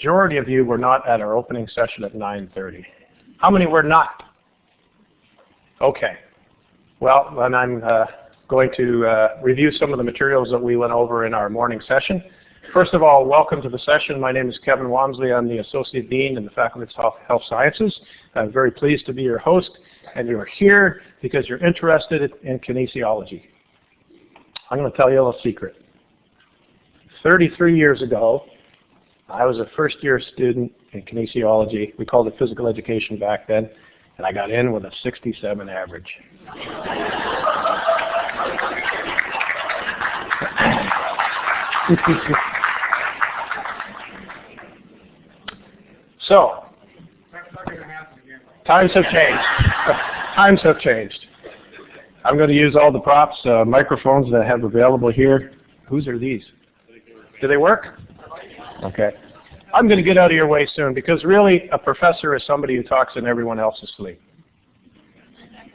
majority of you were not at our opening session at 9:30. How many were not? Okay. Well, then I'm going to review some of the materials that we went over in our morning session. First of all, welcome to the session. My name is Kevin Walmsley. I'm the Associate Dean in the Faculty of Health Sciences. I'm very pleased to be your host, and you're here because you're interested in kinesiology. I'm going to tell you a little secret. 33 years ago, I was a first-year student in kinesiology. We called it physical education back then, and I got in with a 67 average. So, times have changed. Times have changed. I'm going to use all the props, microphones that I have available here. Whose are these? Do they work? Okay. I'm going to get out of your way soon because really a professor is somebody who talks and everyone else is asleep.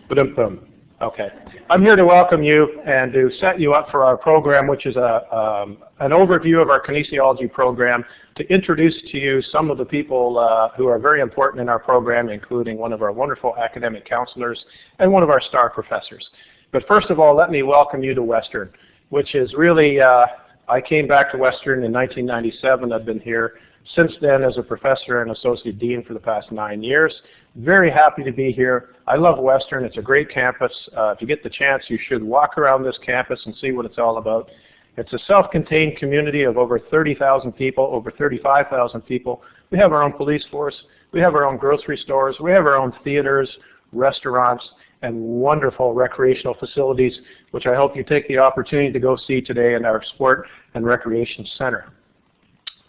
Ba-dum-bum. Okay. I'm here to welcome you and to set you up for our program, which is an overview of our kinesiology program, to introduce to you some of the people who are very important in our program, including one of our wonderful academic counselors and one of our star professors. But first of all, let me welcome you to Western, which is really, I came back to Western in 1997. I've been here since then as a professor and associate dean for the past 9 years. Very happy to be here. I love Western. It's a great campus. If you get the chance, you should walk around this campus and see what it's all about. It's a self-contained community of over 30,000 people, over 35,000 people. We have our own police force. We have our own grocery stores. We have our own theaters, restaurants, and wonderful recreational facilities, which I hope you take the opportunity to go see today in our Sport and Recreation Center.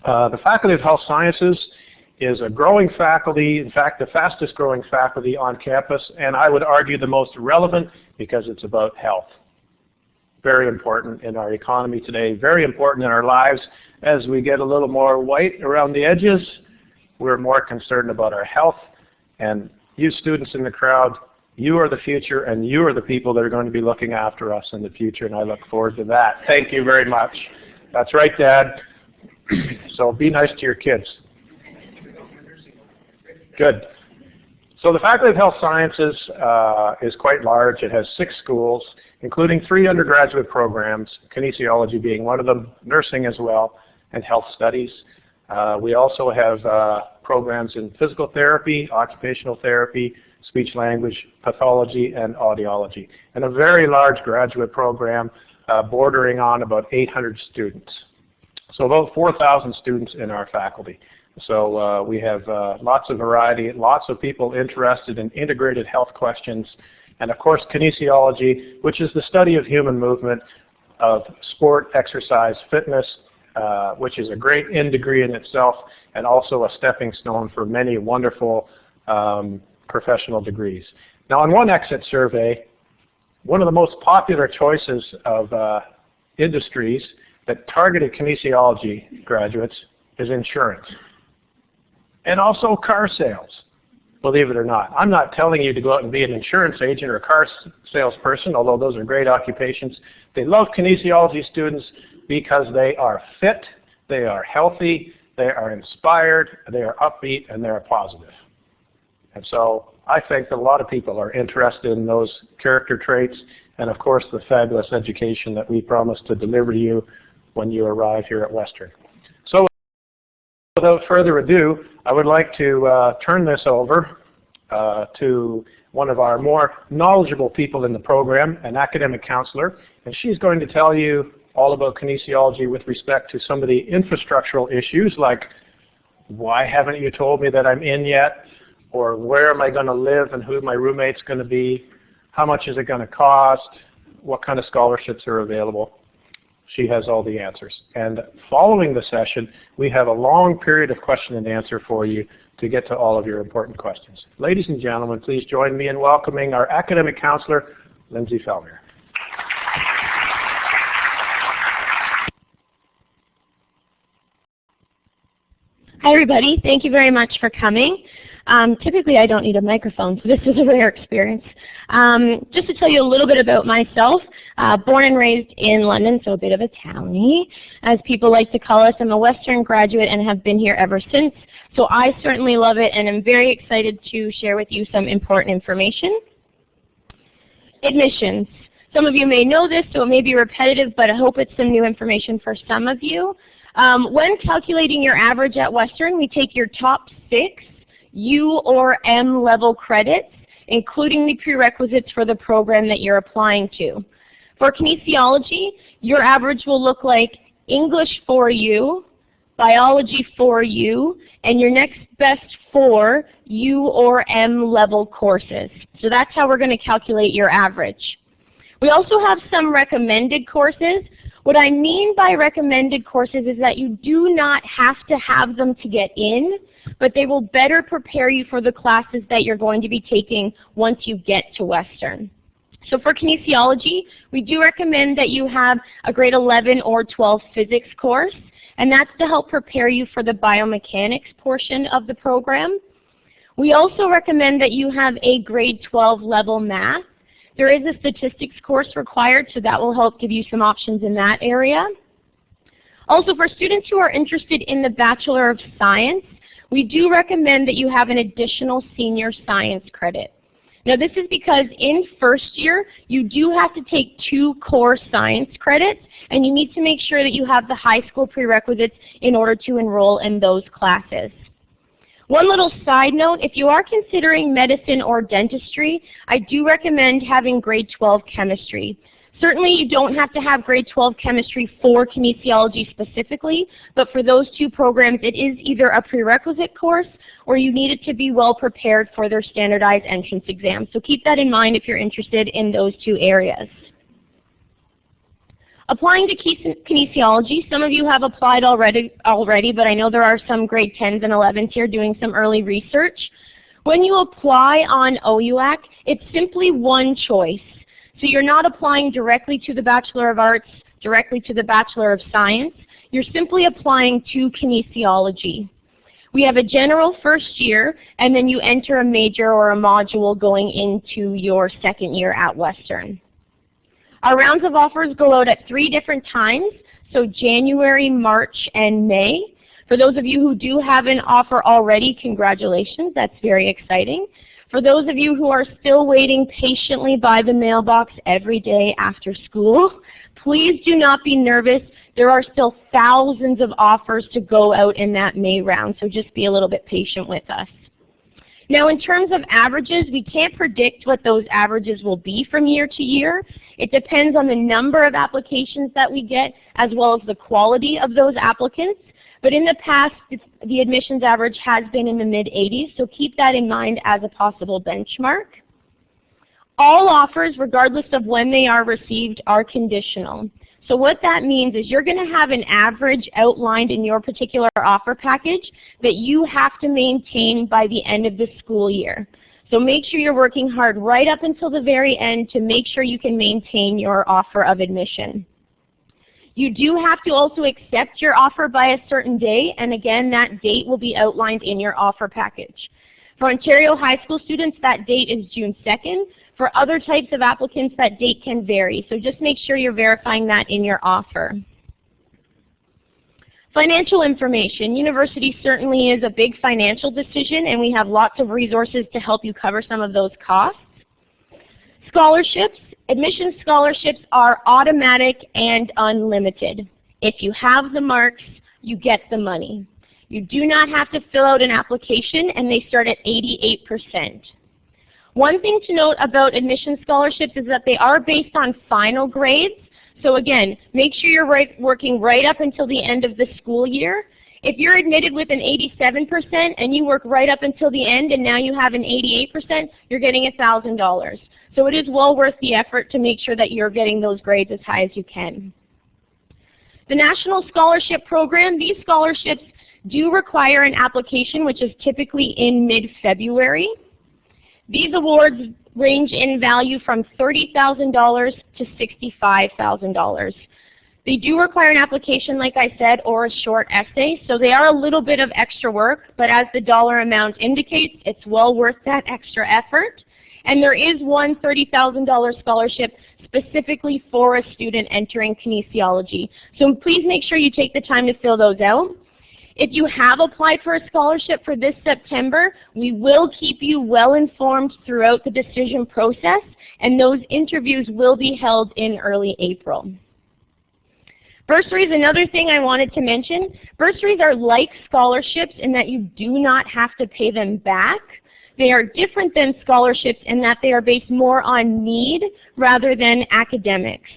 The Faculty of Health Sciences is a growing faculty, in fact the fastest growing faculty on campus, and I would argue the most relevant because it's about health. Very important in our economy today, very important in our lives. As we get a little more white around the edges, we're more concerned about our health. And you students in the crowd, you are the future and you are the people that are going to be looking after us in the future, and I look forward to that. Thank you very much. That's right, Dad. So be nice to your kids. Good. So the Faculty of Health Sciences is quite large. It has 6 schools, including 3 undergraduate programs, kinesiology being one of them, nursing as well, and health studies. We also have programs in physical therapy, occupational therapy, speech language pathology, and audiology, and a very large graduate program bordering on about 800 students. So about 4,000 students in our faculty. So we have lots of variety, lots of people interested in integrated health questions, and of course kinesiology, which is the study of human movement, of sport, exercise, fitness, which is a great degree in itself, and also a stepping stone for many wonderful professional degrees. Now on one exit survey, one of the most popular choices of industries that targeted kinesiology graduates is insurance. And also car sales, believe it or not. I'm not telling you to go out and be an insurance agent or a car salesperson, although those are great occupations. They love kinesiology students because they are fit, they are healthy, they are inspired, they are upbeat, and they are positive. And so I think that a lot of people are interested in those character traits, and of course the fabulous education that we promise to deliver to you when you arrive here at Western. So without further ado, I would like to turn this over to one of our more knowledgeable people in the program, an academic counselor, and she's going to tell you all about kinesiology with respect to some of the infrastructural issues like, why haven't you told me that I'm in yet? Or where am I going to live and who my roommate's going to be? How much is it going to cost? What kind of scholarships are available? She has all the answers. And following the session, we have a long period of question and answer for you to get to all of your important questions. Ladies and gentlemen, please join me in welcoming our academic counselor, Lindsay Fellmer. Hi everybody, thank you very much for coming. Typically I don't need a microphone, so this is a rare experience. Just to tell you a little bit about myself, born and raised in London, so a bit of a townie, as people like to call us. I'm a Western graduate and have been here ever since, so I certainly love it and I'm very excited to share with you some important information. Admissions. Some of you may know this, so it may be repetitive, but I hope it's some new information for some of you. When calculating your average at Western, we take your top 6 U or M level credits, including the prerequisites for the program that you're applying to. For kinesiology, your average will look like English 4U, Biology 4U, and your next best 4 U or M level courses. So that's how we're going to calculate your average. We also have some recommended courses. What I mean by recommended courses is that you do not have to have them to get in, but they will better prepare you for the classes that you're going to be taking once you get to Western. So for kinesiology, we do recommend that you have a grade 11 or 12 physics course, and that's to help prepare you for the biomechanics portion of the program. We also recommend that you have a grade 12 level math. There is a statistics course required, so that will help give you some options in that area. Also, for students who are interested in the Bachelor of Science, we do recommend that you have an additional senior science credit. Now this is because in first year, you do have to take 2 core science credits, and you need to make sure that you have the high school prerequisites in order to enroll in those classes. One little side note, if you are considering medicine or dentistry, I do recommend having grade 12 chemistry. Certainly you don't have to have grade 12 chemistry for kinesiology specifically, but for those 2 programs it is either a prerequisite course or you need it to be well prepared for their standardized entrance exams. So keep that in mind if you're interested in those 2 areas. Applying to kinesiology, some of you have applied already, but I know there are some grade 10s and 11s here doing some early research. When you apply on OUAC, it's simply one choice. So you're not applying directly to the Bachelor of Arts, directly to the Bachelor of Science. You're simply applying to kinesiology. We have a general first year, and then you enter a major or a module going into your second year at Western. Our rounds of offers go out at 3 different times, so January, March, and May. For those of you who do have an offer already, congratulations, that's very exciting. For those of you who are still waiting patiently by the mailbox every day after school, please do not be nervous. There are still thousands of offers to go out in that May round, so just be a little bit patient with us. Now in terms of averages, we can't predict what those averages will be from year to year. It depends on the number of applications that we get as well as the quality of those applicants. But in the past, the admissions average has been in the mid-80s, so keep that in mind as a possible benchmark. All offers, regardless of when they are received, are conditional. So what that means is you're going to have an average outlined in your particular offer package that you have to maintain by the end of the school year. So make sure you're working hard right up until the very end to make sure you can maintain your offer of admission. You do have to also accept your offer by a certain day, and again, that date will be outlined in your offer package. For Ontario high school students, that date is June 2nd. For other types of applicants, that date can vary, so just make sure you're verifying that in your offer. Financial information. University certainly is a big financial decision, and we have lots of resources to help you cover some of those costs. Scholarships. Admission scholarships are automatic and unlimited. If you have the marks, you get the money. You do not have to fill out an application, and they start at 88%. One thing to note about admission scholarships is that they are based on final grades. So again, make sure you're working right up until the end of the school year. If you're admitted with an 87% and you work right up until the end and now you have an 88%, you're getting $1,000. So it is well worth the effort to make sure that you're getting those grades as high as you can. The National Scholarship Program, these scholarships do require an application, which is typically in mid-February. These awards range in value from $30,000 to $65,000. They do require an application, like I said, or a short essay, so they are a little bit of extra work, but as the dollar amount indicates, it's well worth that extra effort. And there is one $30,000 scholarship specifically for a student entering kinesiology. So please make sure you take the time to fill those out. If you have applied for a scholarship for this September, we will keep you well informed throughout the decision process, and those interviews will be held in early April. Bursaries, another thing I wanted to mention. Bursaries are like scholarships in that you do not have to pay them back. They are different than scholarships in that they are based more on need rather than academics.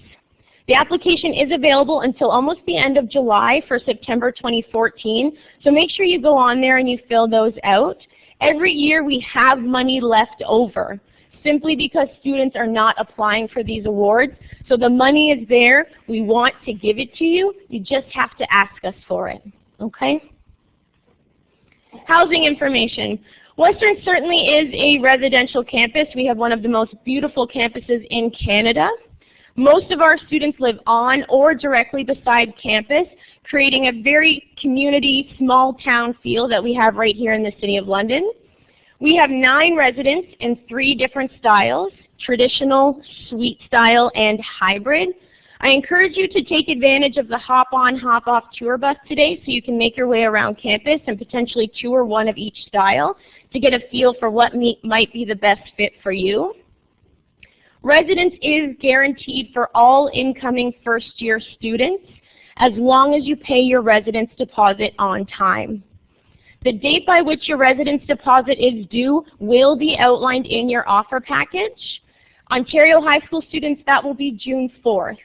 The application is available until almost the end of July for September 2014, so make sure you go on there and you fill those out. Every year we have money left over, simply because students are not applying for these awards. So the money is there. We want to give it to you. You just have to ask us for it, okay? Housing information. Western certainly is a residential campus. We have one of the most beautiful campuses in Canada. Most of our students live on or directly beside campus, creating a very community, small town feel that we have right here in the City of London. We have 9 residents in 3 different styles: traditional, suite style, and hybrid. I encourage you to take advantage of the hop-on, hop-off tour bus today so you can make your way around campus and potentially tour one of each style to get a feel for what might be the best fit for you. Residence is guaranteed for all incoming first-year students as long as you pay your residence deposit on time. The date by which your residence deposit is due will be outlined in your offer package. Ontario high school students, that will be June 4th.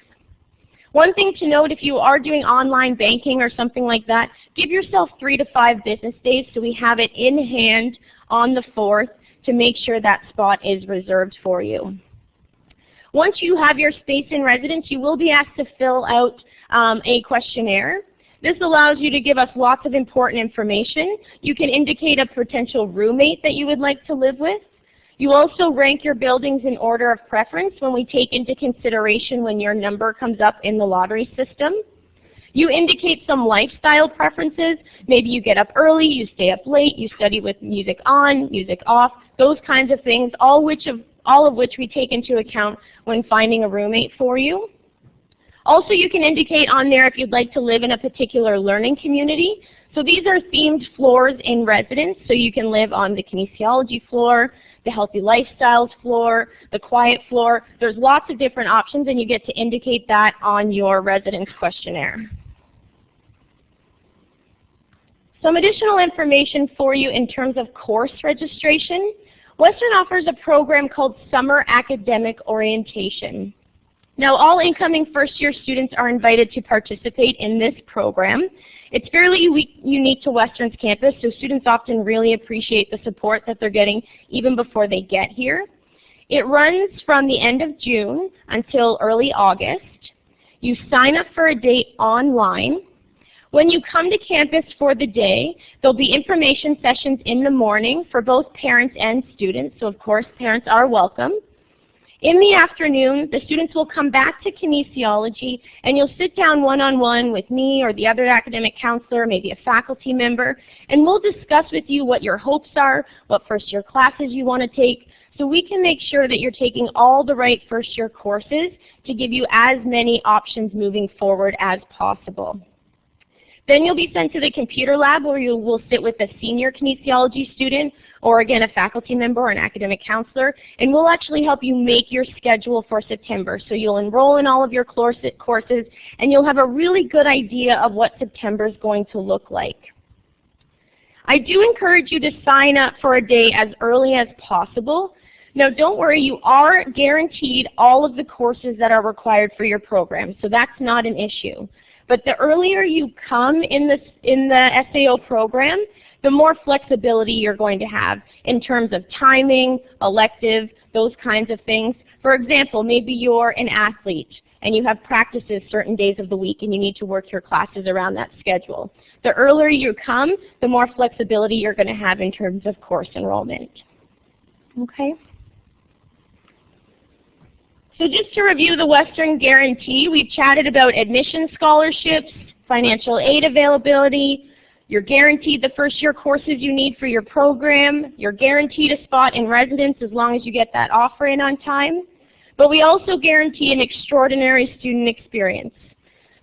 One thing to note, if you are doing online banking or something like that, give yourself 3 to 5 business days so we have it in hand on the 4th to make sure that spot is reserved for you. Once you have your space in residence, you will be asked to fill out a questionnaire. This allows you to give us lots of important information. You can indicate a potential roommate that you would like to live with. You also rank your buildings in order of preference when we take into consideration when your number comes up in the lottery system. You indicate some lifestyle preferences. Maybe you get up early, you stay up late, you study with music on, music off, those kinds of things, all of which we take into account when finding a roommate for you. Also, you can indicate on there if you'd like to live in a particular learning community. So these are themed floors in residence, so you can live on the kinesiology floor, the healthy lifestyles floor, the quiet floor. There's lots of different options, and you get to indicate that on your residence questionnaire. Some additional information for you in terms of course registration. Western offers a program called Summer Academic Orientation. Now, all incoming first-year students are invited to participate in this program. It's fairly unique to Western's campus, so students often really appreciate the support that they're getting even before they get here. It runs from the end of June until early August. You sign up for a date online. When you come to campus for the day, there'll be information sessions in the morning for both parents and students, so of course parents are welcome. In the afternoon, the students will come back to kinesiology, and you'll sit down one-on-one with me or the other academic counselor, maybe a faculty member, and we'll discuss with you what your hopes are, what first-year classes you want to take, so we can make sure that you're taking all the right first-year courses to give you as many options moving forward as possible. Then you'll be sent to the computer lab where you will sit with a senior kinesiology student or again a faculty member or an academic counselor, and we'll actually help you make your schedule for September. So you'll enroll in all of your courses and you'll have a really good idea of what September is going to look like. I do encourage you to sign up for a day as early as possible. Now don't worry, you are guaranteed all of the courses that are required for your program, so that's not an issue. But the earlier you come in the SAO program, the more flexibility you're going to have in terms of timing, elective, those kinds of things. For example, maybe you're an athlete and you have practices certain days of the week and you need to work your classes around that schedule. The earlier you come, the more flexibility you're going to have in terms of course enrollment. Okay? So just to review the Western Guarantee, we've chatted about admission scholarships, financial aid availability, you're guaranteed the first year courses you need for your program, you're guaranteed a spot in residence as long as you get that offer in on time, but we also guarantee an extraordinary student experience.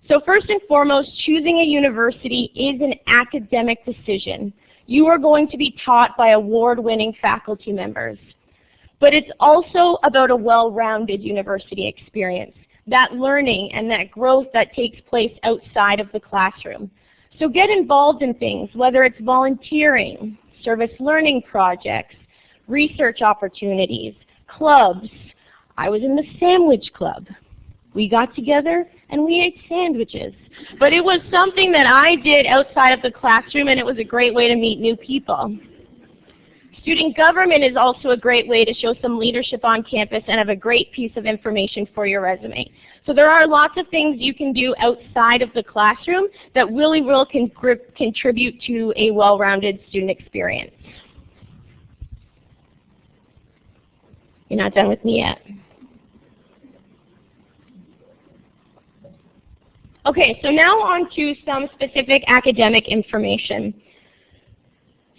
So first and foremost, choosing a university is an academic decision. You are going to be taught by award-winning faculty members. But it's also about a well-rounded university experience, that learning and that growth that takes place outside of the classroom. So get involved in things, whether it's volunteering, service learning projects, research opportunities, clubs. I was in the sandwich club. We got together and we ate sandwiches. But it was something that I did outside of the classroom, and it was a great way to meet new people. Student government is also a great way to show some leadership on campus and have a great piece of information for your resume. So there are lots of things you can do outside of the classroom that really will contribute to a well-rounded student experience. You're not done with me yet. Okay, so now on to some specific academic information.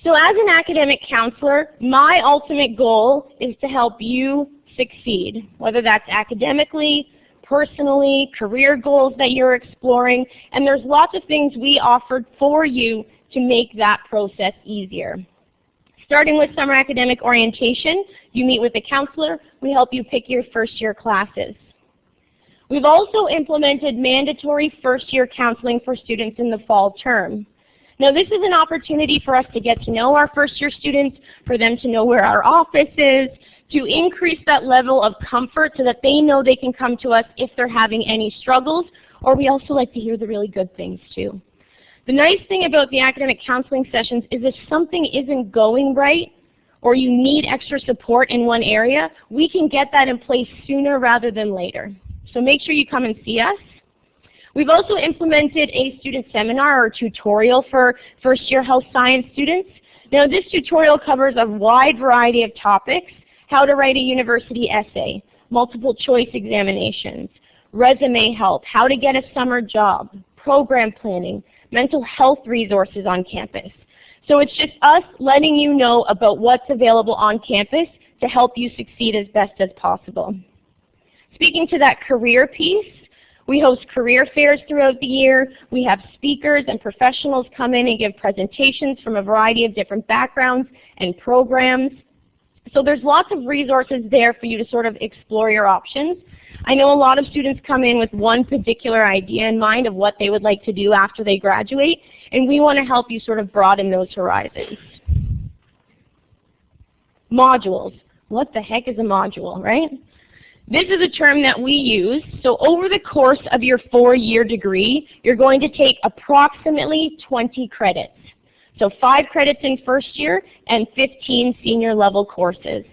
So as an academic counselor, my ultimate goal is to help you succeed, whether that's academically, personally, career goals that you're exploring, and there's lots of things we offered for you to make that process easier. Starting with summer academic orientation, you meet with a counselor, we help you pick your first year classes. We've also implemented mandatory first-year counseling for students in the fall term. Now this is an opportunity for us to get to know our first-year students, for them to know where our office is, to increase that level of comfort so that they know they can come to us if they're having any struggles, or we also like to hear the really good things too. The nice thing about the academic counseling sessions is if something isn't going right, or you need extra support in one area, we can get that in place sooner rather than later. So make sure you come and see us. We've also implemented a student seminar or tutorial for first-year health science students. Now this tutorial covers a wide variety of topics: how to write a university essay, multiple choice examinations, resume help, how to get a summer job, program planning, mental health resources on campus. So it's just us letting you know about what's available on campus to help you succeed as best as possible. Speaking to that career piece, we host career fairs throughout the year. We have speakers and professionals come in and give presentations from a variety of different backgrounds and programs. So there's lots of resources there for you to sort of explore your options. I know a lot of students come in with one particular idea in mind of what they would like to do after they graduate, and we want to help you sort of broaden those horizons. Modules. What the heck is a module, right? This is a term that we use. So over the course of your 4-year degree, you're going to take approximately 20 credits. So 5 credits in first year and 15 senior level courses.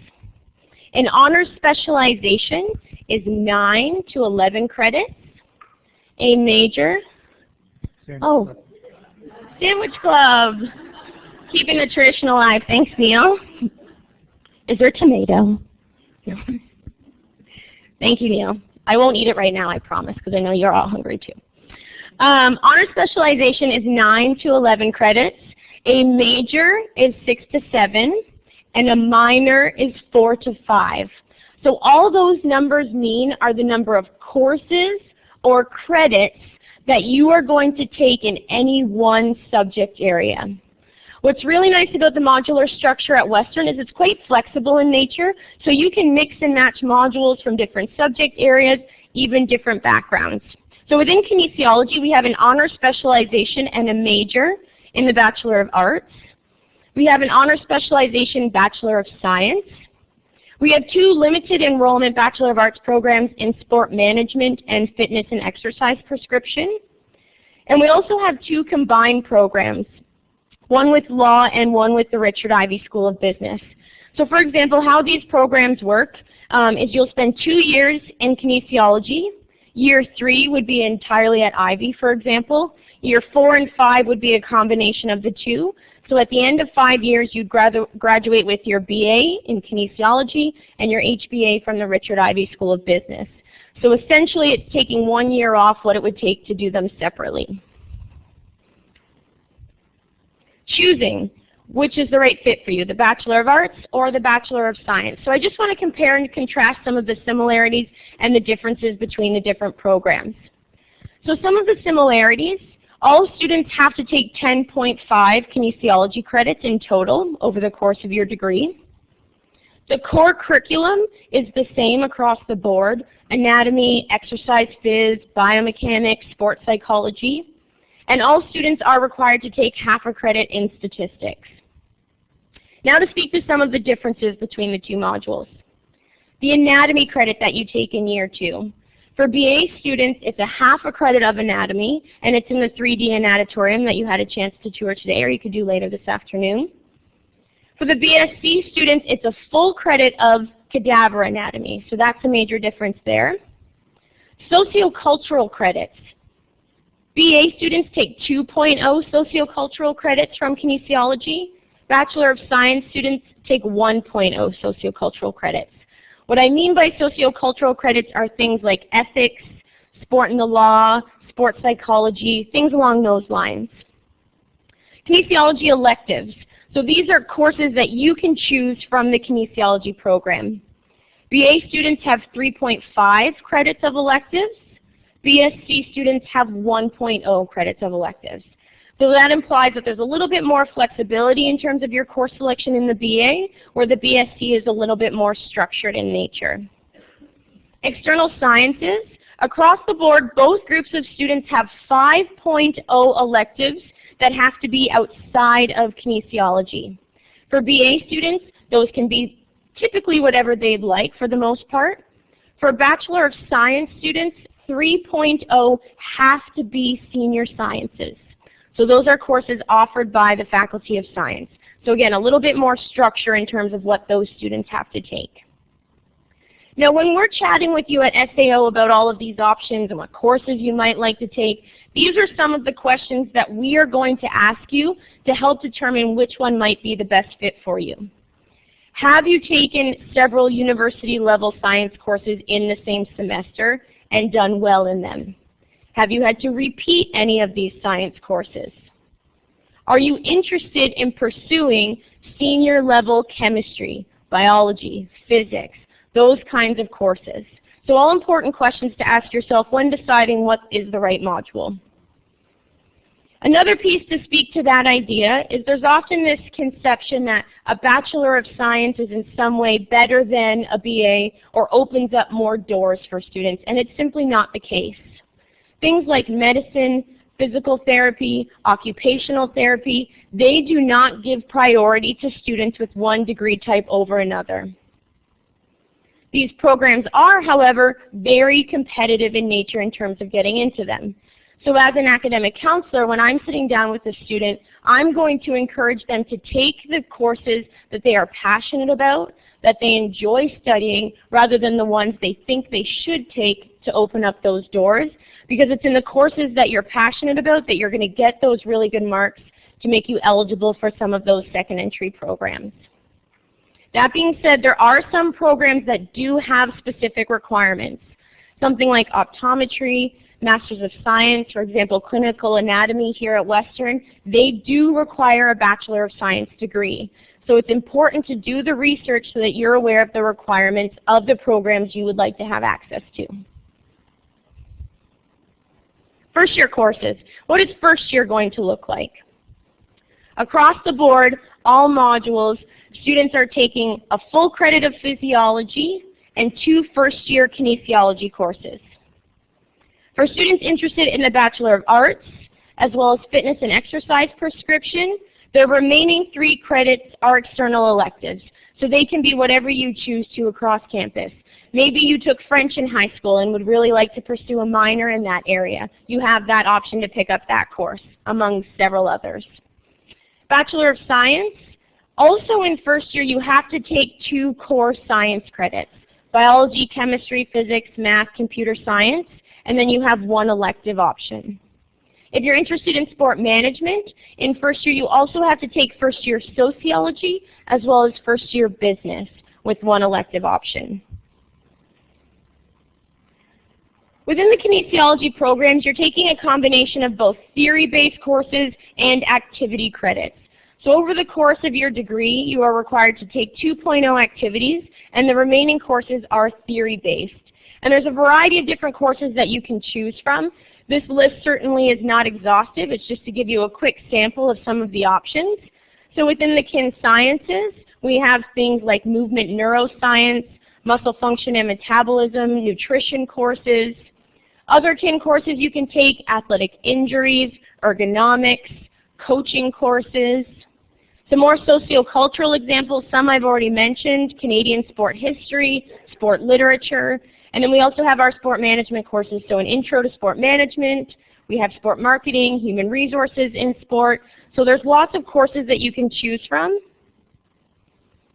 An honors specialization is 9 to 11 credits. A major, Sandwich Club. Keeping the tradition alive. Thanks, Neil. Is there tomato? No. Thank you, Neil. I won't eat it right now, I promise, because I know you're all hungry too. Honors specialization is 9 to 11 credits. A major is 6 to 7, and a minor is 4 to 5. So all those numbers mean are the number of courses or credits that you are going to take in any one subject area. What's really nice about the modular structure at Western is it's quite flexible in nature, so you can mix and match modules from different subject areas, even different backgrounds. So within kinesiology, we have an honors specialization and a major in the Bachelor of Arts. We have an honors specialization Bachelor of Science. We have 2 limited enrollment Bachelor of Arts programs in sport management and fitness and exercise prescription. And we also have 2 combined programs, one with law and one with the Richard Ivey School of Business. So for example, how these programs work is you'll spend 2 years in kinesiology. Year 3 would be entirely at Ivey, for example. Year 4 and 5 would be a combination of the 2. So at the end of 5 years, you'd graduate with your BA in Kinesiology and your HBA from the Richard Ivey School of Business. So essentially, it's taking 1 year off what it would take to do them separately. Choosing which is the right fit for you, the Bachelor of Arts or the Bachelor of Science. So I just want to compare and contrast some of the similarities and the differences between the different programs. So some of the similarities: all students have to take 10.5 kinesiology credits in total over the course of your degree. The core curriculum is the same across the board: anatomy, exercise phys, biomechanics, sports psychology. And all students are required to take half a credit in statistics. Now to speak to some of the differences between the two modules. The anatomy credit that you take in year 2. For BA students, it's a half a credit of anatomy, and it's in the 3D Anatotorium that you had a chance to tour today, or you could do later this afternoon. For the BSc students, it's a full credit of cadaver anatomy, so that's a major difference there. Sociocultural credits. BA students take 2.0 sociocultural credits from kinesiology. Bachelor of Science students take 1.0 sociocultural credits. What I mean by sociocultural credits are things like ethics, sport and the law, sports psychology, things along those lines. Kinesiology electives. So these are courses that you can choose from the kinesiology program. BA students have 3.5 credits of electives. BSc students have 1.0 credits of electives. So that implies that there's a little bit more flexibility in terms of your course selection in the BA, where the BSc is a little bit more structured in nature. External sciences. Across the board, both groups of students have 5.0 electives that have to be outside of kinesiology. For BA students, those can be typically whatever they'd like for the most part. For Bachelor of Science students, 3.0 have to be senior sciences. So those are courses offered by the Faculty of Science. So again, a little bit more structure in terms of what those students have to take. Now when we're chatting with you at SAO about all of these options and what courses you might like to take, these are some of the questions that we are going to ask you to help determine which one might be the best fit for you. Have you taken several university-level science courses in the same semester and done well in them? Have you had to repeat any of these science courses? Are you interested in pursuing senior-level chemistry, biology, physics, those kinds of courses? So all important questions to ask yourself when deciding what is the right module. Another piece to speak to that idea is there's often this conception that a Bachelor of Science is in some way better than a BA or opens up more doors for students, and it's simply not the case. Things like medicine, physical therapy, occupational therapy, they do not give priority to students with one degree type over another. These programs are, however, very competitive in nature in terms of getting into them. So as an academic counselor, when I'm sitting down with a student, I'm going to encourage them to take the courses that they are passionate about, that they enjoy studying, rather than the ones they think they should take to open up those doors, because it's in the courses that you're passionate about that you're going to get those really good marks to make you eligible for some of those second entry programs. That being said, there are some programs that do have specific requirements. Something like optometry, Masters of Science, for example, clinical anatomy here at Western, they do require a Bachelor of Science degree. So it's important to do the research so that you're aware of the requirements of the programs you would like to have access to. First year courses. What is first year going to look like? Across the board, all modules, students are taking a full credit of physiology and 2 first-year kinesiology courses. For students interested in the Bachelor of Arts, as well as fitness and exercise prescription, the remaining 3 credits are external electives. So they can be whatever you choose to across campus. Maybe you took French in high school and would really like to pursue a minor in that area. You have that option to pick up that course, among several others. Bachelor of Science, also in first year you have to take 2 core science credits: biology, chemistry, physics, math, computer science, and then you have 1 elective option. If you're interested in sport management, in first year you also have to take first year sociology as well as first year business with one elective option. Within the kinesiology programs, you're taking a combination of both theory-based courses and activity credits. So over the course of your degree, you are required to take 2.0 activities, and the remaining courses are theory-based. And there's a variety of different courses that you can choose from. This list certainly is not exhaustive. It's just to give you a quick sample of some of the options. So within the kin sciences, we have things like movement neuroscience, muscle function and metabolism, nutrition courses. Other kin courses you can take: athletic injuries, ergonomics, coaching courses. Some more sociocultural examples, some I've already mentioned: Canadian sport history, sport literature, and then we also have our sport management courses, so an intro to sport management, we have sport marketing, human resources in sport, so there's lots of courses that you can choose from.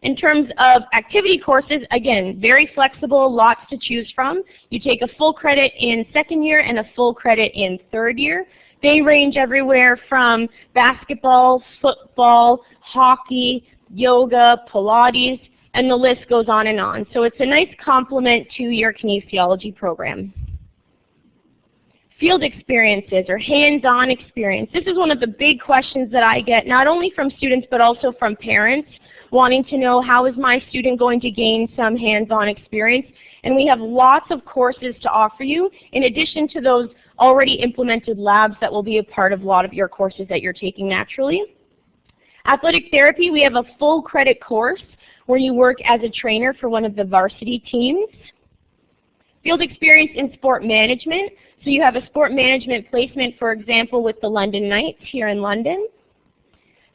In terms of activity courses, again, very flexible, lots to choose from. You take a full credit in second year and a full credit in third year. They range everywhere from basketball, football, hockey, yoga, Pilates, and the list goes on and on. So it's a nice complement to your kinesiology program. Field experiences or hands-on experience. This is one of the big questions that I get, not only from students but also from parents, wanting to know, how is my student going to gain some hands-on experience? And we have lots of courses to offer you, in addition to those already implemented labs that will be a part of a lot of your courses that you're taking naturally. Athletic therapy, we have a full credit course where you work as a trainer for one of the varsity teams. Field experience in sport management, so you have a sport management placement, for example, with the London Knights here in London.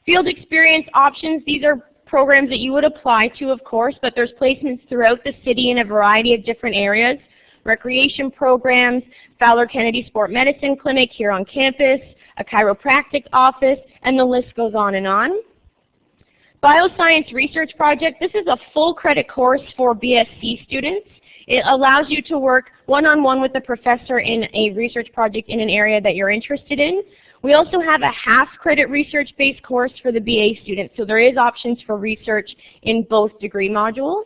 Field experience options, these are programs that you would apply to, of course, but there's placements throughout the city in a variety of different areas. Recreation programs, Fowler Kennedy Sport Medicine Clinic here on campus, a chiropractic office, and the list goes on and on. Bioscience Research Project, this is a full credit course for BSc students. It allows you to work one-on-one with a professor in a research project in an area that you're interested in. We also have a half credit research-based course for the BA students, so there is options for research in both degree modules.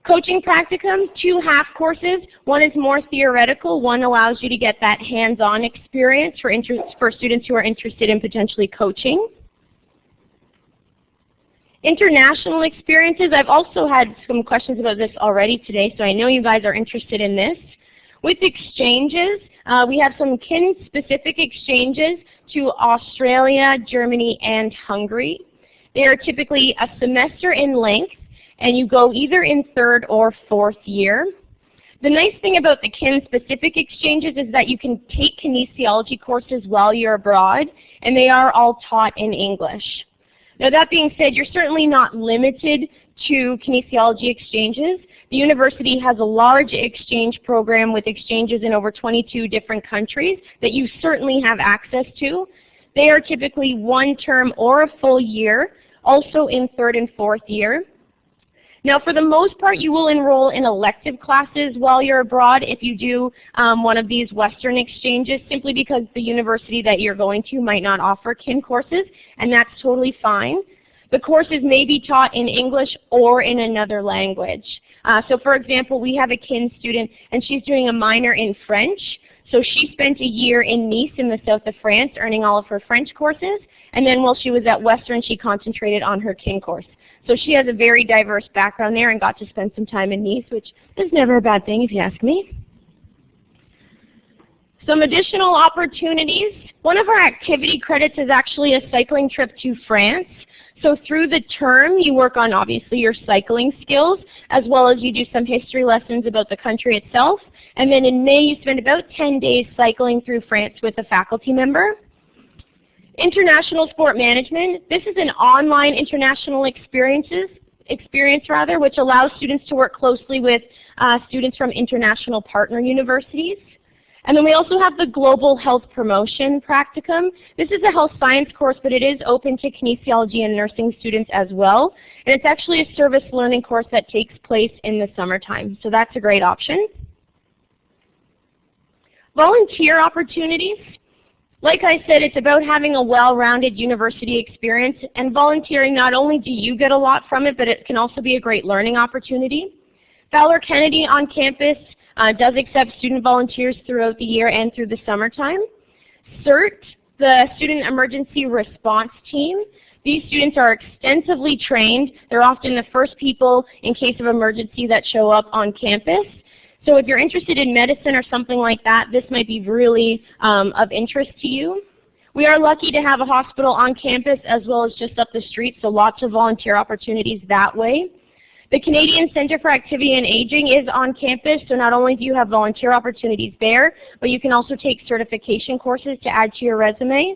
Coaching practicum, 2 half courses. One is more theoretical, one allows you to get that hands-on experience for students who are interested in potentially coaching. International experiences, I've also had some questions about this already today, so I know you guys are interested in this. With exchanges, we have some kin-specific exchanges to Australia, Germany, and Hungary. They are typically a semester in length, and you go either in third or fourth year. The nice thing about the kin-specific exchanges is that you can take kinesiology courses while you're abroad, and they are all taught in English. Now that being said, you're certainly not limited to kinesiology exchanges. The university has a large exchange program with exchanges in over 22 different countries that you certainly have access to. They are typically 1 term or a full year, also in third and fourth year. Now for the most part, you will enroll in elective classes while you're abroad if you do one of these Western exchanges, simply because the university that you're going to might not offer kin courses, and that's totally fine. The courses may be taught in English or in another language. So for example, we have a kin student and she's doing a minor in French. So she spent a year in Nice in the south of France earning all of her French courses, and then while she was at Western she concentrated on her kin course. So she has a very diverse background there and got to spend some time in Nice, which is never a bad thing if you ask me. Some additional opportunities. One of our activity credits is actually a cycling trip to France. So through the term, you work on obviously your cycling skills, as well as you do some history lessons about the country itself. And then in May, you spend about 10 days cycling through France with a faculty member. International Sport Management. This is an online international experience, which allows students to work closely with students from international partner universities. And then we also have the Global Health Promotion Practicum. This is a health science course, but it is open to kinesiology and nursing students as well. And it's actually a service learning course that takes place in the summertime. So that's a great option. Volunteer opportunities. Like I said, it's about having a well-rounded university experience, and volunteering, not only do you get a lot from it, but it can also be a great learning opportunity. Fowler Kennedy on campus does accept student volunteers throughout the year and through the summertime. CERT, the Student Emergency Response Team, these students are extensively trained. They're often the first people in case of emergency that show up on campus. So if you're interested in medicine or something like that, this might be really of interest to you. We are lucky to have a hospital on campus as well as just up the street, so lots of volunteer opportunities that way. The Canadian Centre for Activity and Aging is on campus, so not only do you have volunteer opportunities there, but you can also take certification courses to add to your resume.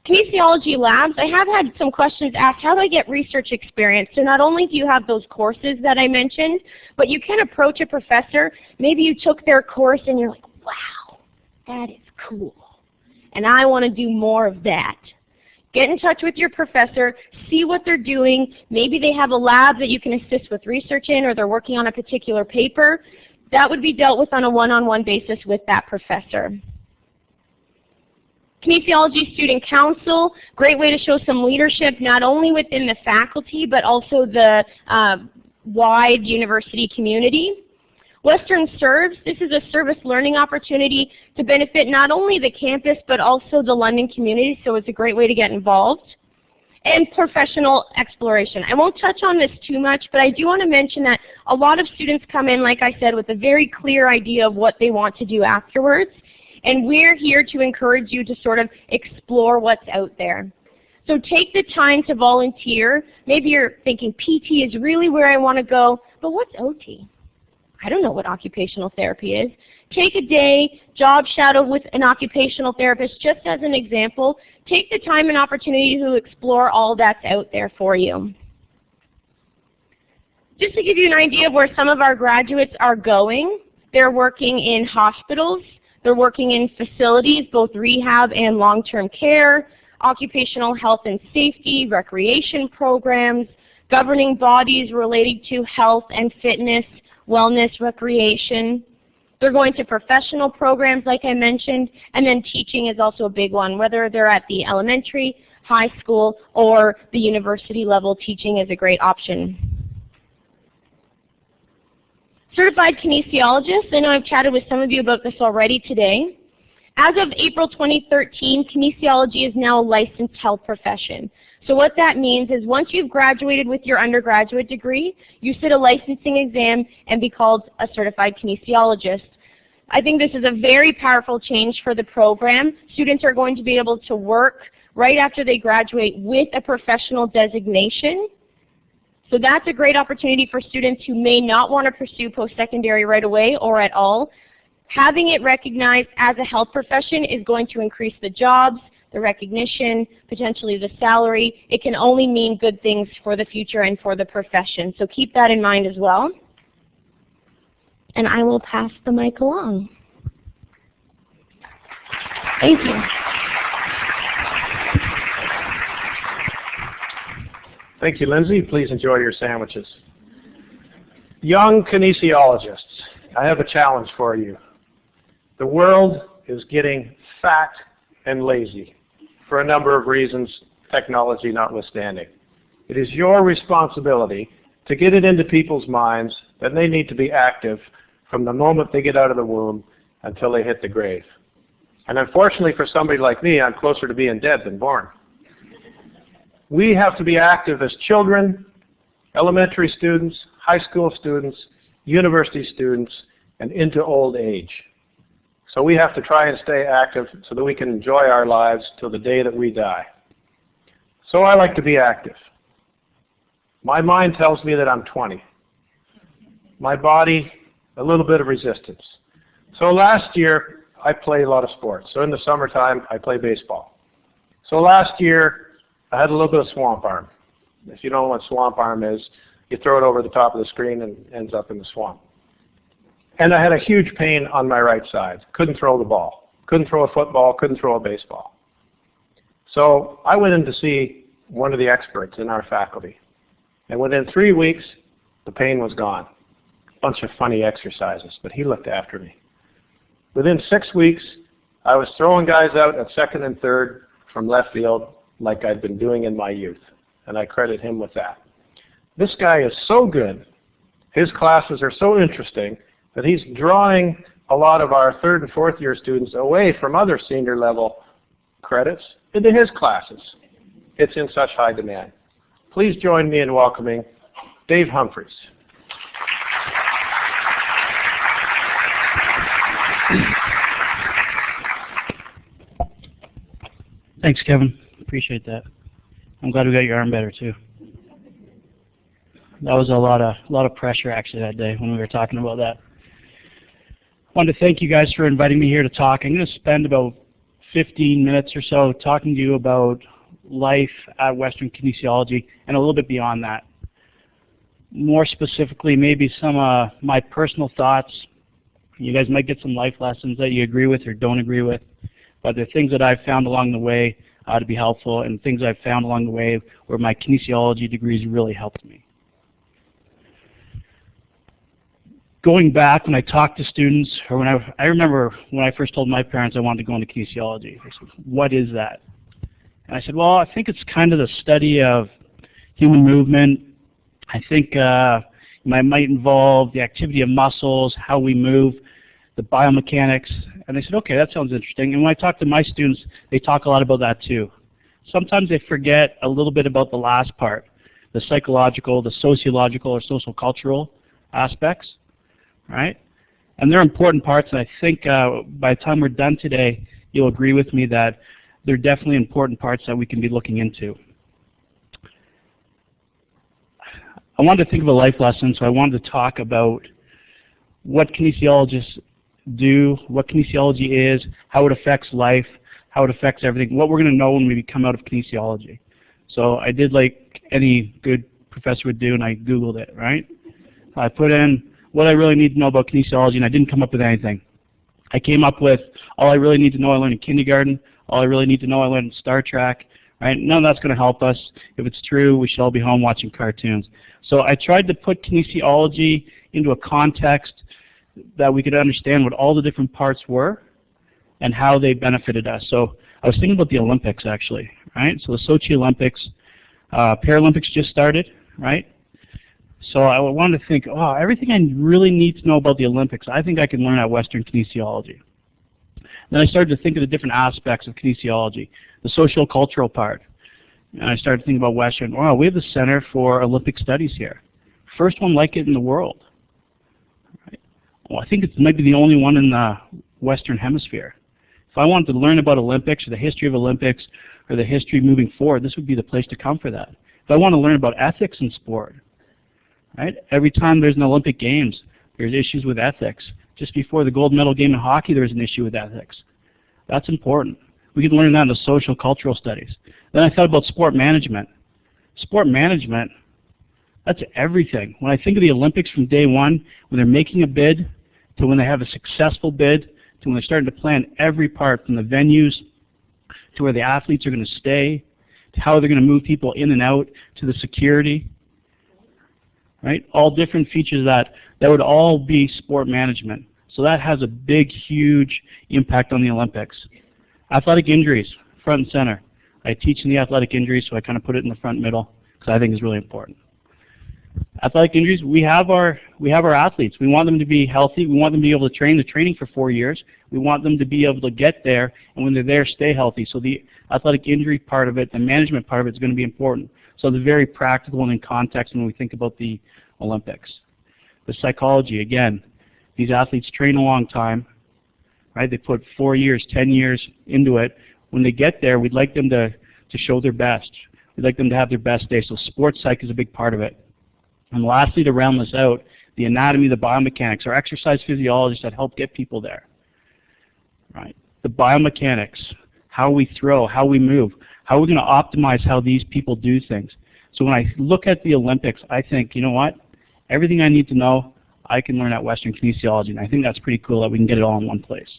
Kinesiology labs, I have had some questions asked, how do I get research experience? So not only do you have those courses that I mentioned, but you can approach a professor. Maybe you took their course and you're like, wow, that is cool, and I want to do more of that. Get in touch with your professor, see what they're doing. Maybe they have a lab that you can assist with research in, or they're working on a particular paper. That would be dealt with on a one-on-one basis with that professor. Kinesiology Student Council, great way to show some leadership not only within the faculty but also the wide university community. Western Serves, this is a service learning opportunity to benefit not only the campus but also the London community, so it's a great way to get involved. And professional exploration. I won't touch on this too much, but I do want to mention that a lot of students come in, like I said, with a very clear idea of what they want to do afterwards. And we're here to encourage you to sort of explore what's out there. So take the time to volunteer. Maybe you're thinking PT is really where I want to go, but what's OT? I don't know what occupational therapy is. Take a day, job shadow with an occupational therapist, just as an example. Take the time and opportunity to explore all that's out there for you. Just to give you an idea of where some of our graduates are going, they're working in hospitals. They're working in facilities, both rehab and long-term care, occupational health and safety, recreation programs, governing bodies related to health and fitness, wellness, recreation. They're going to professional programs like I mentioned, and then teaching is also a big one. Whether they're at the elementary, high school, or the university level, teaching is a great option. Certified kinesiologist, I know I've chatted with some of you about this already today. As of April 2013, kinesiology is now a licensed health profession. So what that means is once you've graduated with your undergraduate degree, you sit a licensing exam and be called a certified kinesiologist. I think this is a very powerful change for the program. Students are going to be able to work right after they graduate with a professional designation. So that's a great opportunity for students who may not want to pursue post-secondary right away or at all. Having it recognized as a health profession is going to increase the jobs, the recognition, potentially the salary. It can only mean good things for the future and for the profession. So keep that in mind as well. And I will pass the mic along. Thank you. Thank you, Lindsay. Please enjoy your sandwiches. Young kinesiologists, I have a challenge for you. The world is getting fat and lazy for a number of reasons, technology notwithstanding. It is your responsibility to get it into people's minds that they need to be active from the moment they get out of the womb until they hit the grave. And unfortunately for somebody like me, I'm closer to being dead than born. We have to be active as children, elementary students, high school students, university students, and into old age. So we have to try and stay active so that we can enjoy our lives till the day that we die. So I like to be active. My mind tells me that I'm 20. My body, a little bit of resistance. So last year, I play a lot of sports. So in the summertime, I play baseball. So last year, I had a little bit of swamp arm. If you don't know what swamp arm is, you throw it over the top of the screen and it ends up in the swamp. And I had a huge pain on my right side. Couldn't throw the ball. Couldn't throw a football. Couldn't throw a baseball. So I went in to see one of the experts in our faculty. And within 3 weeks, the pain was gone. A bunch of funny exercises, but he looked after me. Within 6 weeks, I was throwing guys out at second and third from left field like I'd been doing in my youth, and I credit him with that. This guy is so good, his classes are so interesting, that he's drawing a lot of our third and fourth year students away from other senior level credits into his classes. It's in such high demand. Please join me in welcoming Dave Humphreys. Thanks, Kevin. Appreciate that. I'm glad we got your arm better too. That was a lot of pressure actually that day when we were talking about that. I wanted to thank you guys for inviting me here to talk. I'm going to spend about 15 minutes or so talking to you about life at Western Kinesiology and a little bit beyond that. More specifically, maybe some of my personal thoughts. You guys might get some life lessons that you agree with or don't agree with, but they're things that I've found along the way to be helpful, and things I've found along the way where my kinesiology degrees really helped me. Going back when I talked to students, or when I remember when I first told my parents I wanted to go into kinesiology. They said, "What is that?" And I said, "Well, I think it's kind of the study of human movement. I think it might involve the activity of muscles, how we move, the biomechanics." And they said, "Okay, that sounds interesting." And when I talk to my students, they talk a lot about that too. Sometimes they forget a little bit about the last part, the psychological, the sociological, or social cultural aspects, right? And they're important parts, and I think by the time we're done today, you'll agree with me that they're definitely important parts that we can be looking into. I wanted to think of a life lesson, so I wanted to talk about what kinesiologists do, what kinesiology is, how it affects life, how it affects everything, what we're going to know when we come out of kinesiology. So I did like any good professor would do, and I Googled it, right? I put in what I really need to know about kinesiology, and I didn't come up with anything. I came up with all I really need to know I learned in kindergarten, all I really need to know I learned in Star Trek, right? None of that's going to help us. If it's true, we should all be home watching cartoons. So I tried to put kinesiology into a context that we could understand what all the different parts were and how they benefited us. So I was thinking about the Olympics actually, right? So the Sochi Olympics, Paralympics just started, right? So I wanted to think, oh, everything I really need to know about the Olympics, I think I can learn at Western Kinesiology. Then I started to think of the different aspects of kinesiology, the social cultural part. And I started thinking about Western, wow, we have the Center for Olympic Studies here. First one like it in the world. Right? Well, I think it might be the only one in the Western Hemisphere. If I wanted to learn about Olympics or the history of Olympics or the history moving forward, this would be the place to come for that. If I want to learn about ethics in sport, right? Every time there's an Olympic Games, there's issues with ethics. Just before the gold medal game in hockey, there was an issue with ethics. That's important. We can learn that in the social cultural studies. Then I thought about sport management. Sport management, that's everything. When I think of the Olympics from day one, when they're making a bid, to when they have a successful bid, to when they're starting to plan every part from the venues, to where the athletes are going to stay, to how they're going to move people in and out, to the security, right? All different features that would all be sport management. So that has a big, huge impact on the Olympics. Athletic injuries, front and center. I teach in the athletic injuries, so I kind of put it in the front middle because I think it's really important. Athletic injuries, we have our athletes. We want them to be healthy. We want them to be able to train. They're training for 4 years. We want them to be able to get there, and when they're there, stay healthy. So the athletic injury part of it, the management part of it is going to be important. So it's very practical and in context when we think about the Olympics. The psychology, again, these athletes train a long time, right? They put 4 years, 10 years into it. When they get there, we'd like them to show their best. We'd like them to have their best day. So sports psych is a big part of it. And lastly, to round this out, the anatomy, the biomechanics, our exercise physiologists that help get people there, right? The biomechanics, how we throw, how we move, how we're going to optimize how these people do things. So when I look at the Olympics, I think, you know what? Everything I need to know, I can learn at Western Kinesiology, and I think that's pretty cool that we can get it all in one place.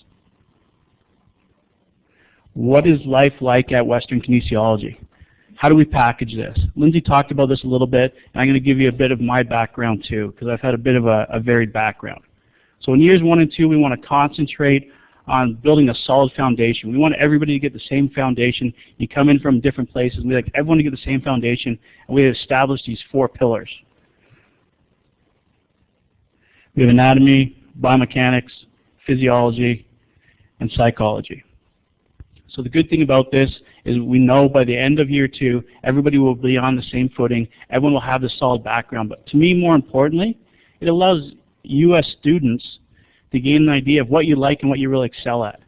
What is life like at Western Kinesiology? How do we package this? Lindsay talked about this a little bit, and I'm going to give you a bit of my background too, because I've had a bit of a varied background. So in years 1 and 2, we want to concentrate on building a solid foundation. We want everybody to get the same foundation. You come in from different places, we like everyone to get the same foundation, and we establish these 4 pillars. We have anatomy, biomechanics, physiology, and psychology. So the good thing about this is we know by the end of year 2, everybody will be on the same footing, everyone will have the solid background. But to me, more importantly, it allows you as students to gain an idea of what you like and what you really excel at.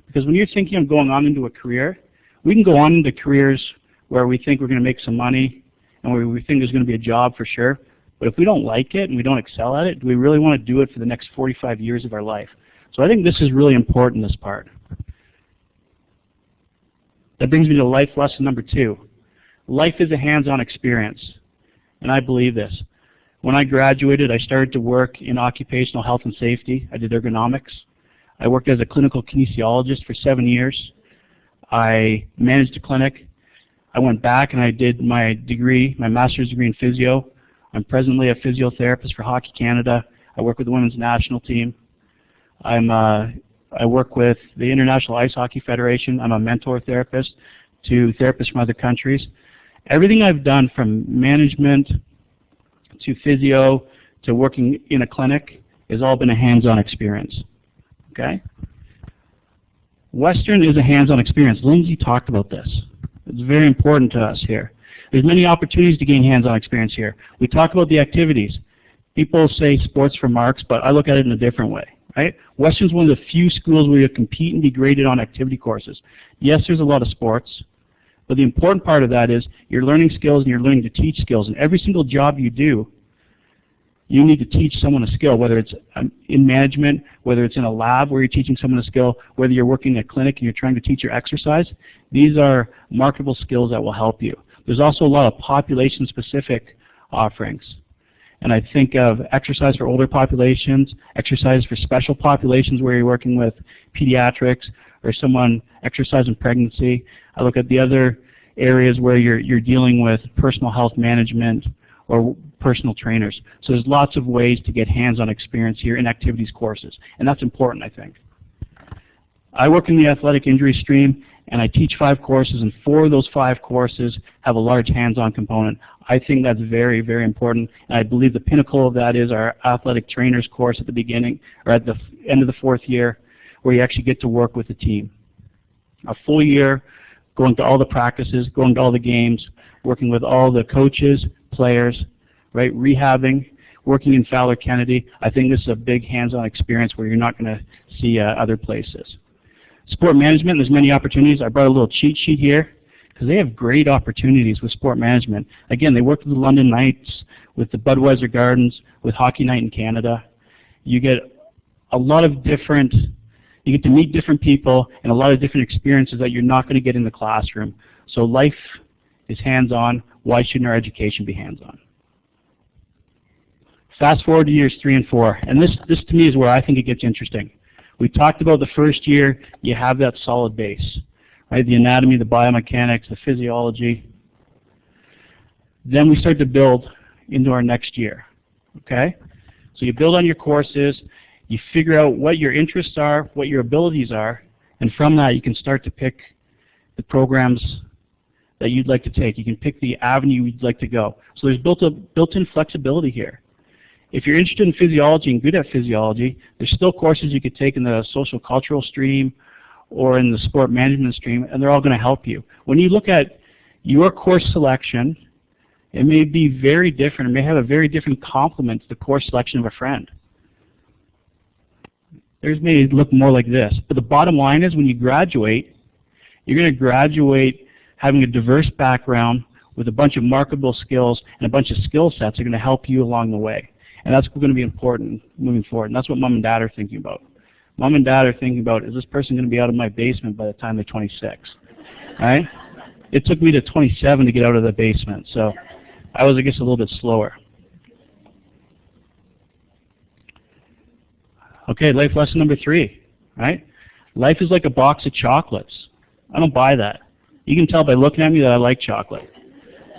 Because when you're thinking of going on into a career, we can go on into careers where we think we're going to make some money and where we think there's going to be a job for sure. But if we don't like it and we don't excel at it, do we really want to do it for the next 45 years of our life? So I think this is really important, this part. That brings me to life lesson number 2. Life is a hands-on experience, and I believe this. When I graduated, I started to work in occupational health and safety. I did ergonomics. I worked as a clinical kinesiologist for 7 years. I managed a clinic. I went back and I did my degree, my master's degree in physio. I'm presently a physiotherapist for Hockey Canada. I work with the women's national team. I work with the International Ice Hockey Federation. I'm a mentor therapist to therapists from other countries. Everything I've done from management to physio to working in a clinic has all been a hands-on experience. Okay? Western is a hands-on experience. Lindsay talked about this. It's very important to us here. There's many opportunities to gain hands-on experience here. We talk about the activities. People say sports for marks, but I look at it in a different way. Right? Western's one of the few schools where you compete and be graded on activity courses. Yes, there's a lot of sports, but the important part of that is you're learning skills and you're learning to teach skills. And every single job you do, you need to teach someone a skill, whether it's in management, whether it's in a lab where you're teaching someone a skill, whether you're working in a clinic and you're trying to teach your exercise. These are marketable skills that will help you. There's also a lot of population-specific offerings. And I think of exercise for older populations, exercise for special populations where you're working with pediatrics or someone exercising pregnancy. I look at the other areas where you're dealing with personal health management or personal trainers. So there's lots of ways to get hands-on experience here in activities courses, and that's important, I think. I work in the athletic injury stream, and I teach 5 courses, and 4 of those 5 courses have a large hands-on component. I think that's very, very important, and I believe the pinnacle of that is our athletic trainers course at the beginning, or at the end of the 4th year, where you actually get to work with the team. A full year, going to all the practices, going to all the games, working with all the coaches, players, right, rehabbing, working in Fowler Kennedy. I think this is a big hands-on experience where you're not going to see other places. Sport management, there's many opportunities. I brought a little cheat sheet here because they have great opportunities with sport management. Again, they work with the London Knights, with the Budweiser Gardens, with Hockey Night in Canada. You get a lot of different, you get to meet different people and a lot of different experiences that you're not going to get in the classroom. So life is hands-on. Why shouldn't our education be hands-on? Fast forward to years 3 and 4, and this to me is where I think it gets interesting. We talked about the first year, you have that solid base, right? The anatomy, the biomechanics, the physiology. Then we start to build into our next year, okay? So you build on your courses, you figure out what your interests are, what your abilities are, and from that you can start to pick the programs that you'd like to take. You can pick the avenue you'd like to go. So there's built-in flexibility here. If you're interested in physiology and good at physiology, there's still courses you could take in the social cultural stream or in the sport management stream, and they're all going to help you. When you look at your course selection, it may be very different. It may have a very different complement to the course selection of a friend. Theirs may look more like this. But the bottom line is when you graduate, you're going to graduate having a diverse background with a bunch of marketable skills and a bunch of skill sets that are going to help you along the way. And that's going to be important moving forward. And that's what mom and dad are thinking about. Mom and dad are thinking about, is this person going to be out of my basement by the time they're 26? Right? It took me to 27 to get out of the basement. So I was, I guess, a little bit slower. Okay, life lesson number 3. Right? Life is like a box of chocolates. I don't buy that. You can tell by looking at me that I like chocolate.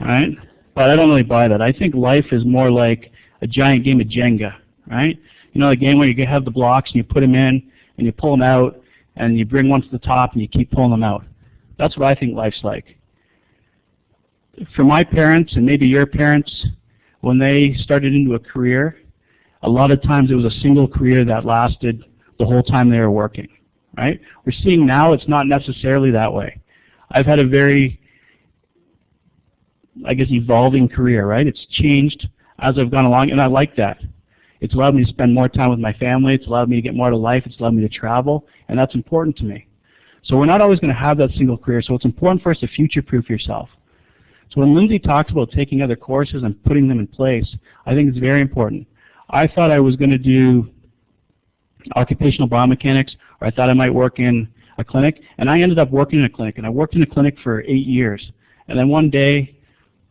Right? But I don't really buy that. I think life is more like a giant game of Jenga, right? You know, the game where you have the blocks and you put them in and you pull them out and you bring one to the top and you keep pulling them out. That's what I think life's like. For my parents and maybe your parents, when they started into a career, a lot of times it was a single career that lasted the whole time they were working, right? We're seeing now it's not necessarily that way. I've had a very, I guess, evolving career, right? It's changed as I've gone along, and I like that. It's allowed me to spend more time with my family. It's allowed me to get more to life. It's allowed me to travel, and that's important to me. So we're not always going to have that single career, so it's important for us to future-proof yourself. So when Lindsay talks about taking other courses and putting them in place, I think it's very important. I thought I was going to do occupational biomechanics, or I thought I might work in a clinic, and I ended up working in a clinic, and I worked in a clinic for 8 years. And then one day,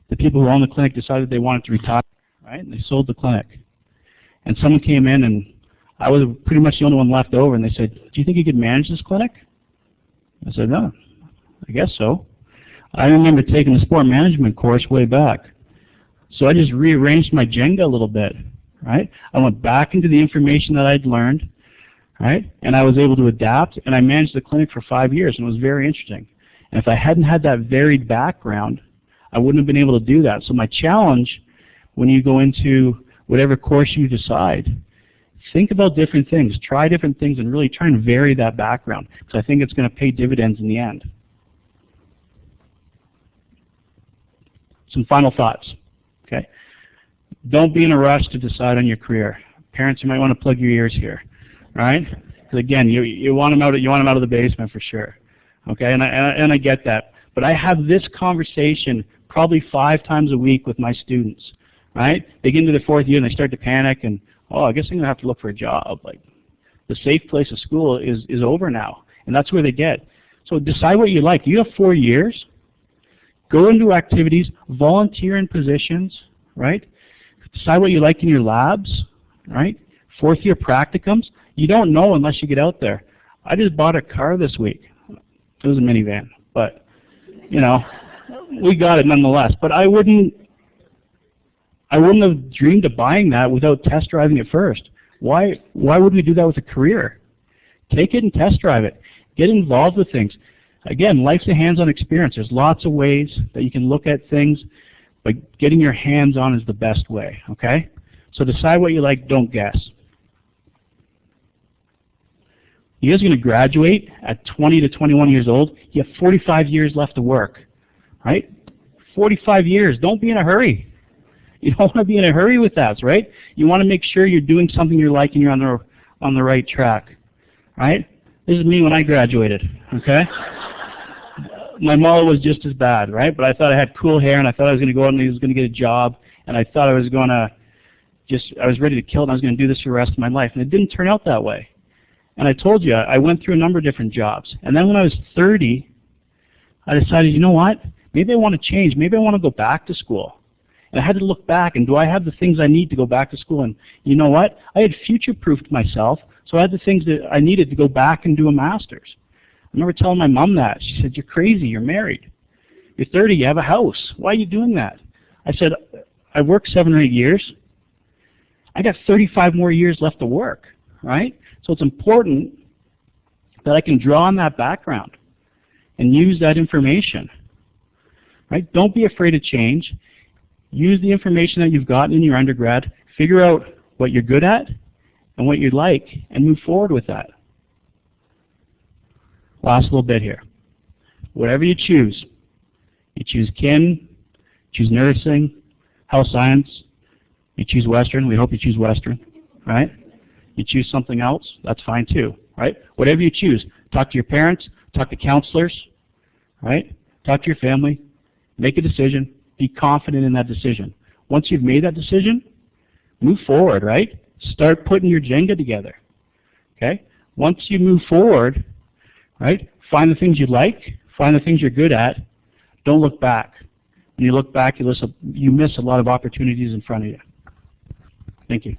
the people who owned the clinic decided they wanted to retire, right? And they sold the clinic. And someone came in, and I was pretty much the only one left over, and they said, "Do you think you could manage this clinic?" I said, "No, I guess so." I remember taking the sport management course way back. So I just rearranged my Jenga a little bit, right? I went back into the information that I'd learned, right? And I was able to adapt, and I managed the clinic for 5 years, and it was very interesting. And if I hadn't had that varied background, I wouldn't have been able to do that. So my challenge when you go into whatever course you decide, think about different things, try different things, and really try and vary that background, because I think it's going to pay dividends in the end. Some final thoughts, okay? Don't be in a rush to decide on your career. Parents, you might want to plug your ears here, right? Because again, you want them out of the basement for sure, okay? And I get that, but I have this conversation probably 5 times a week with my students, right? They get into their 4th year and they start to panic, and I guess I'm gonna have to look for a job. Like, the safe place of school is over now, and that's where they get. So decide what you like. You have 4 years. Go into activities, volunteer in positions, right? Decide what you like in your labs, right? 4th year practicums. You don't know unless you get out there. I just bought a car this week. It was a minivan, but you know, we got it nonetheless. But I wouldn't have dreamed of buying that without test driving it first. Why would we do that with a career? Take it and test drive it. Get involved with things. Again, life's a hands-on experience. There's lots of ways that you can look at things, but getting your hands on is the best way, okay? So decide what you like, don't guess. You guys are going to graduate at 20 to 21 years old. You have 45 years left to work, right? 45 years. Don't be in a hurry. You don't want to be in a hurry with that, right? You want to make sure you're doing something you like and you're on the right track, right? This is me when I graduated, okay? My mother was just as bad, right? But I thought I had cool hair, and I thought I was going to go out and I was going to get a job, and I thought I was going to I was ready to kill it, and I was going to do this for the rest of my life, and it didn't turn out that way. And I told you, I went through a number of different jobs. And then when I was 30, I decided, you know what? Maybe I want to change. Maybe I want to go back to school. And I had to look back, and do I have the things I need to go back to school? And you know what? I had future-proofed myself, so I had the things that I needed to go back and do a master's. I remember telling my mom that. She said, "You're crazy. You're married. You're 30. You have a house. Why are you doing that?" I said, "I worked 7 or 8 years. I got 35 more years left to work, right? So it's important that I can draw on that background and use that information, right? Don't be afraid of change. Use the information that you've gotten in your undergrad. Figure out what you're good at and what you like, and move forward with that." Last little bit here. Whatever you choose kin, choose nursing, health science, you choose Western, we hope you choose Western, right? You choose something else, that's fine too, right? Whatever you choose, talk to your parents, talk to counselors, right? Talk to your family, make a decision, be confident in that decision. Once you've made that decision, move forward, right? Start putting your Jenga together, okay? Once you move forward, right, find the things you like, find the things you're good at, don't look back. When you look back, you miss a lot of opportunities in front of you. Thank you.